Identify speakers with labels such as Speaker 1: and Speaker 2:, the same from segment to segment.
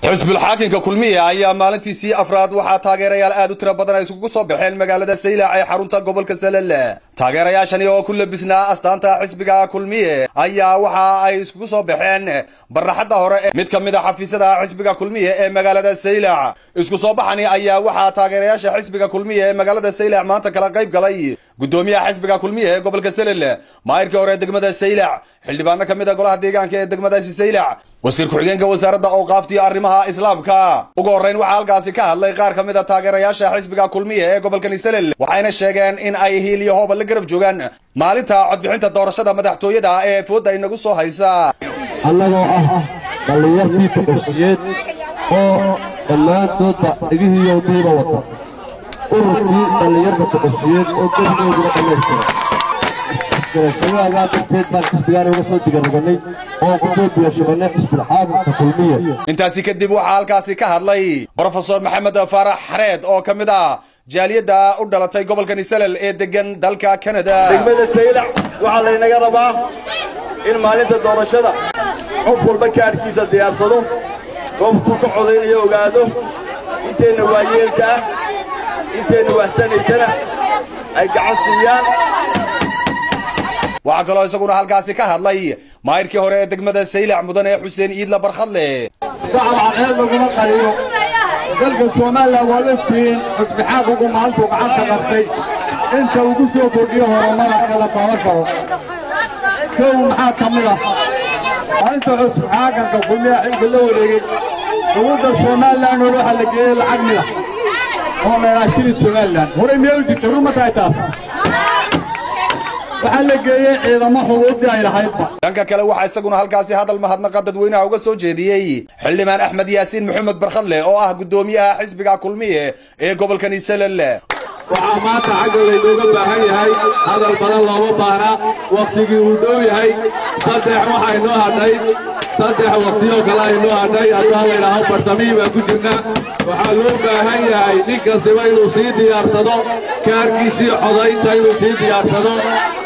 Speaker 1: حزب الحاكم ككلمية أيام مالنتيسي أفراد وحا تاغيريال آد ترى بدن isugu soo baxeen magaalada Saylac ee xarunta gobolka Salale taageerayaashani oo kullu bisnaa astaanta xisbiga kulmiye ayaa waxa ay isugu soo baxeen baraxada hore mid kamid ah xafiisyada xisbiga kulmiye ee magaalada Saylac isku soo baxani ayaa waxa taageerayaasha xisbiga kulmiye ee magaalada Saylac maanta kala qayb galay gudoomiyaha xisbiga kulmiye ee gobolka Salale maayirka hore degmada Saylac xildhibaano kamid ah golaha deegaanka ee degmada Saylac wasiir ku-xigeenka wasaaradda awqaafta iyo arrimaha islaamka ugu horeyn waxa halkaasi ka hadlay qaar kamid ah taageerayaasha xisbiga kulmiye ee gobolka Salale waxayna sheegeen in ay hiiliyo hoob la garab joogan maalinta codbixinta doorashada madaxtooyada ee fooda inagu soo haysa
Speaker 2: annagoo ah dhalinyartii koboshiyeed oo dhammaantoodba dhigihiiyo diiba wata ururkii dhalinyarta koboshiyeed oo gebigeeduna dhammaystiray كلها تنتهي بالسبيان وصوت جربني أو كتب يشملنا حزب الحاكم ككلمية.
Speaker 1: أنت سكدي بوحال كاسي كهرلي بروفيسور محمد فرح حريد أو كمدا جالية دا أردلتي قبل كنيسل إدجن دالكا كندا.
Speaker 3: دقمة السيلع وعلينا جربا إن مالين الدورة شذا عفوا بكار كيس الديار صدو قوم توقع علينا يوجادو إنتين وايلكا إنتين وحسن سنة أي قعصيان
Speaker 1: وعقلوا يسقون هالقاسي كهرلي مايركي هوري دقمة السيلع مدن حسين إيدلا برخلي
Speaker 4: صعب على هذا قريب قلق الصومال ولفتين حسب حاقكم مالكم وقعدت غرفي انت وقصوا كرديه ورمانا كلا طاركوا كو محاكم له انت حسب حاقك كلها حلق اللوري وقود الصومال لانه روح اللقيه العقمله هو ما يراشيل الصومال لان هو رميوجي تروما تايتاف
Speaker 1: dhanka kale waxa isaguna halkaasi hadal mahadnaqa dadweynaha uga soo jeediyay xildhibaan Axmed Yaasiin Maxamed Barkhadle oo ah gudoomiyaha xisbiga kulmiye ee gobolka Salale
Speaker 4: waxa maanta xagga looga baahan yahay hadal badan loo baahna waqtigii uu dhow yahay saddex waxa inoo hadhay saddex waqtiyo kale inoo hadhay haddii la ilaaho bartamiiba ku jirna waxa loo baahan yahay nin kasta inuu sii diyaarsado kaarkiisii codaynta inuu sii diyaarsado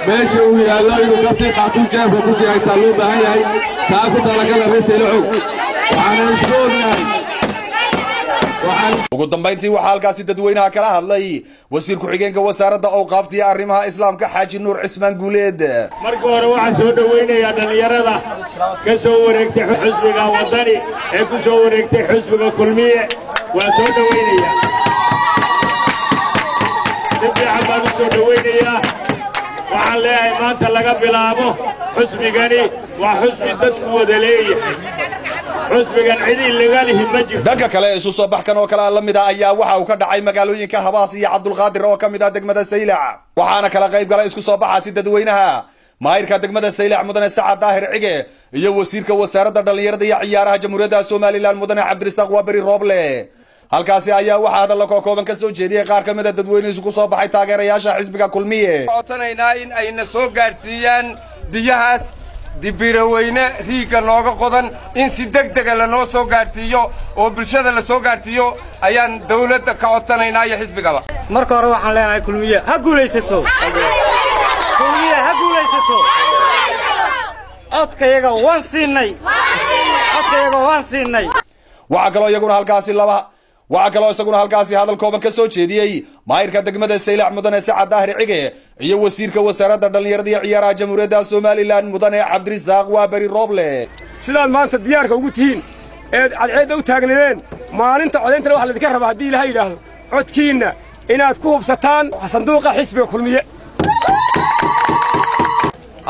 Speaker 4: meesha uu yaalo inuu ka sii qaato jeebka ku sii haysta loo baahan yahay taa ku talagala Saylac waxaan isku ognahay
Speaker 1: ugu dambeyntii waxa halkaasi dadweynaha kala hadlay wasiir ku-xigeenka wasaaradda awqaafta iyo arrimaha islaamka Xaaji Nuur Cismaan Guuleed
Speaker 5: marka hore waxaan soo dhaweynayaa dhalinyarada ka soo wareegtay xisbiga wadani ee ku soo wareegtay xisbiga kulmiye waa soo dhaweynayaa dadka baan soo dhaweynayaa waxaan leeyahay maanta laga bilaabo xisbigani waa xisbi dadku wada leeyahay xisbigan cidii laga lihi ma jirto
Speaker 1: dhanka kale isu soo baxkan oo kala la mid ah ayaa waxa uu ka dhacay magaalooyinka Habaas iyo Cabdulqaadir oo kamid ah degmada Saylac waxaana kala qayb galay isku soo baxaasi dadweynaha maayirka degmada Saylac mudane Saacad Daahir Cige iyo wasiirka wasaaradda dhalinyarada iyo ciyaaraha jamhuuriyadda Soomaaliland mudane Cabdirasaaq Waabari Rooble halkaasi ayaa waxa hadal ka kooban ka soo jeediyay qaar kamid ah dadweynaha isku soo baxay taageerayaasha xisbiga kulmiye
Speaker 6: codsanayna in ayna soo gaarsiiyaan diyahaas dibiraweyne riiga nooga qodan in si degdeg ah la soo gaarsiiyo oo bulshada la soo gaarsiiyo ayaan dawladda ka codsanaynaa iyo xisbigaba
Speaker 7: marka hore waxaan leenahay kulmiye ha guulaysato kulmiye ha guulaysato codkayaga waan siinay
Speaker 1: waxa kaloo iyaguna halkaasi hadal kooban ka soo jeediyay maayirka degmada Saylac mudane Saacad Daahir Cige iyo wasiirka wasaaradda dhalinyarada iyo ciyaaraha jamhuuriyadda Soomaaliland mudane Cabdirasaaq Waabari Rooble
Speaker 5: sidaan maanta diyaarka ugu tihiin ee cadceed u taagneen maalinta codeynta waxa la idinka rabaa hadii Ilaahay yiraahdo codkiina inaad ku hubsataan sanduuqa xisbiga kulmiye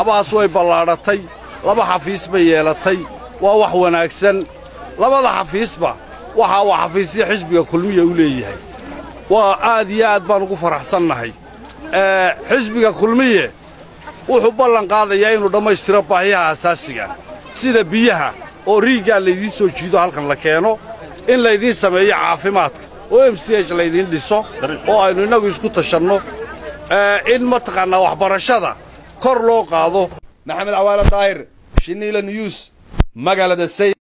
Speaker 3: abaas way ballaaratay laba xafiis bay yeelatay waa wax wanaagsan labada xafiisba waxa uu xafiisyo xisbiga kulmiye u leeyahay waa aad iyo aad baan ugu faraxsannahay xisbiga kulmiye wuxuu ballan qaadayaa inuu dhammaystiro baahiyaha asaasiga sida biyaha oo riiga laydin soo jiido halkan la keeno in laydin sameeyo caafimaadka oo MCH laydin dhiso oo aynu inagu isku tashanno in mataqaanaa waxbarashada kor loo qaado
Speaker 1: Maxamed Cawaale Daahir Shiniila News magaalada Saylac